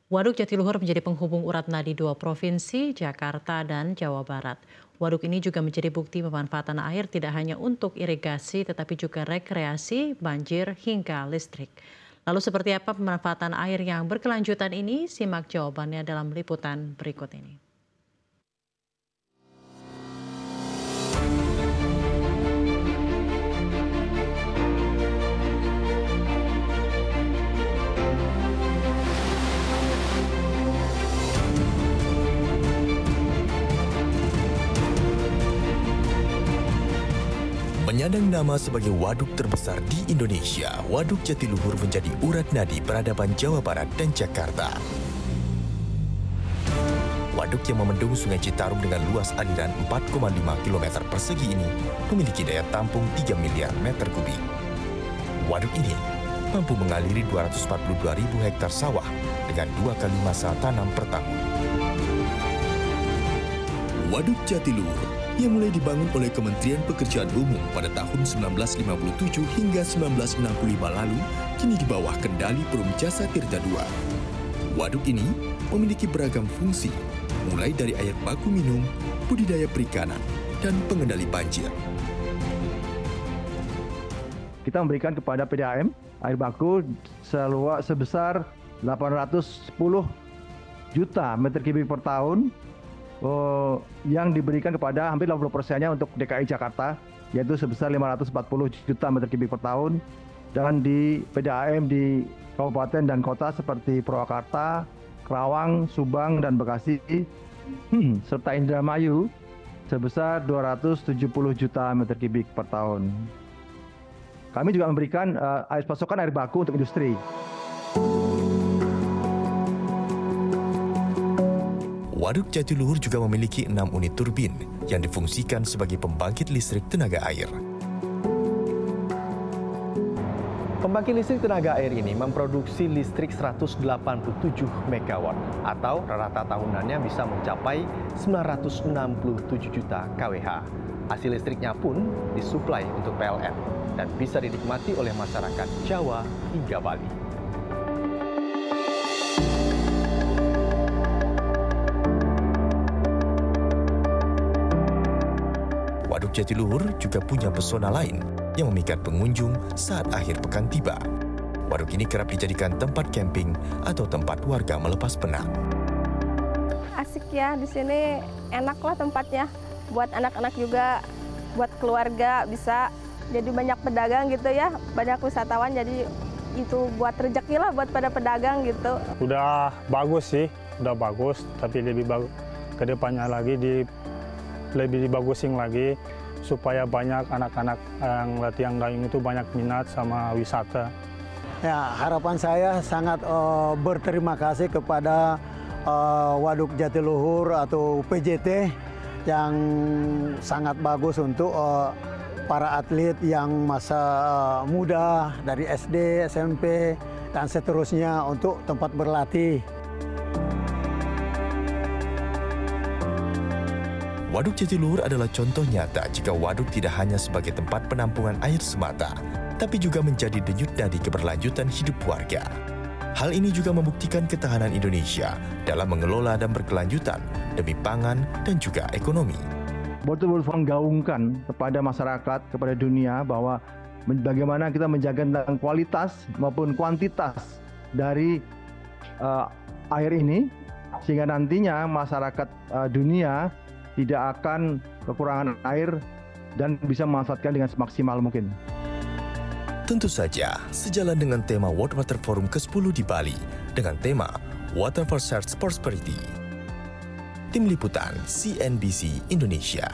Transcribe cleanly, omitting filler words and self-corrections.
Waduk Jatiluhur menjadi penghubung urat nadi dua provinsi, Jakarta dan Jawa Barat. Waduk ini juga menjadi bukti pemanfaatan air tidak hanya untuk irigasi tetapi juga rekreasi, banjir, hingga listrik. Lalu seperti apa pemanfaatan air yang berkelanjutan ini? Simak jawabannya dalam liputan berikut ini. Menyandang nama sebagai waduk terbesar di Indonesia, Waduk Jatiluhur menjadi urat nadi peradaban Jawa Barat dan Jakarta. Waduk yang membendung Sungai Citarum dengan luas aliran 4,5 km persegi ini memiliki daya tampung 3 miliar meter kubik. Waduk ini mampu mengaliri 242.000 hektar sawah dengan 2 kali masa tanam per tahun. Waduk Jatiluhur yang mulai dibangun oleh Kementerian Pekerjaan Umum pada tahun 1957 hingga 1965 lalu, kini di bawah kendali Perum Jasa Tirta II. Waduk ini memiliki beragam fungsi, mulai dari air baku minum, budidaya perikanan, dan pengendali banjir. Kita memberikan kepada PDAM air baku sebesar 810 juta meter kubik per tahun, yang diberikan kepada hampir 80%-nya untuk DKI Jakarta, yaitu sebesar 540 juta meter kubik per tahun, dan di PDAM di kabupaten dan kota seperti Purwakarta, Kerawang, Subang, dan Bekasi, serta Indramayu sebesar 270 juta meter kubik per tahun. Kami juga memberikan pasokan air baku untuk industri. Waduk Jatiluhur juga memiliki 6 unit turbin yang difungsikan sebagai pembangkit listrik tenaga air. Pembangkit listrik tenaga air ini memproduksi listrik 187 MW atau rata tahunannya bisa mencapai 967 juta kWh. Hasil listriknya pun disuplai untuk PLN dan bisa dinikmati oleh masyarakat Jawa hingga Bali. Waduk Jatiluhur juga punya pesona lain yang memikat pengunjung saat akhir pekan tiba. Waduk ini kerap dijadikan tempat camping atau tempat warga melepas penat. Asik ya, di sini enak lah tempatnya. Buat anak-anak juga, buat keluarga bisa. Jadi banyak pedagang gitu ya, banyak wisatawan. Jadi itu buat rezeki lah buat pada pedagang gitu. Udah bagus sih, udah bagus. Tapi lebih bagus ke depannya lagi lebih dibagusin lagi supaya banyak anak-anak yang latihan dayung itu banyak minat sama wisata. Ya, harapan saya sangat berterima kasih kepada Waduk Jatiluhur atau PJT yang sangat bagus untuk para atlet yang masa muda dari SD, SMP, dan seterusnya untuk tempat berlatih. Waduk Jatiluhur adalah contoh nyata jika waduk tidak hanya sebagai tempat penampungan air semata, tapi juga menjadi denyut nadi keberlanjutan hidup warga. Hal ini juga membuktikan ketahanan Indonesia dalam mengelola dan berkelanjutan demi pangan dan juga ekonomi. Betul-betul menggaungkan kepada masyarakat, kepada dunia bahwa bagaimana kita menjaga tentang kualitas maupun kuantitas dari air ini, sehingga nantinya masyarakat dunia tidak akan kekurangan air dan bisa memanfaatkan dengan semaksimal mungkin. Tentu saja, sejalan dengan tema World Water Forum ke-10 di Bali dengan tema Water for Shared Prosperity. Tim Liputan CNBC Indonesia.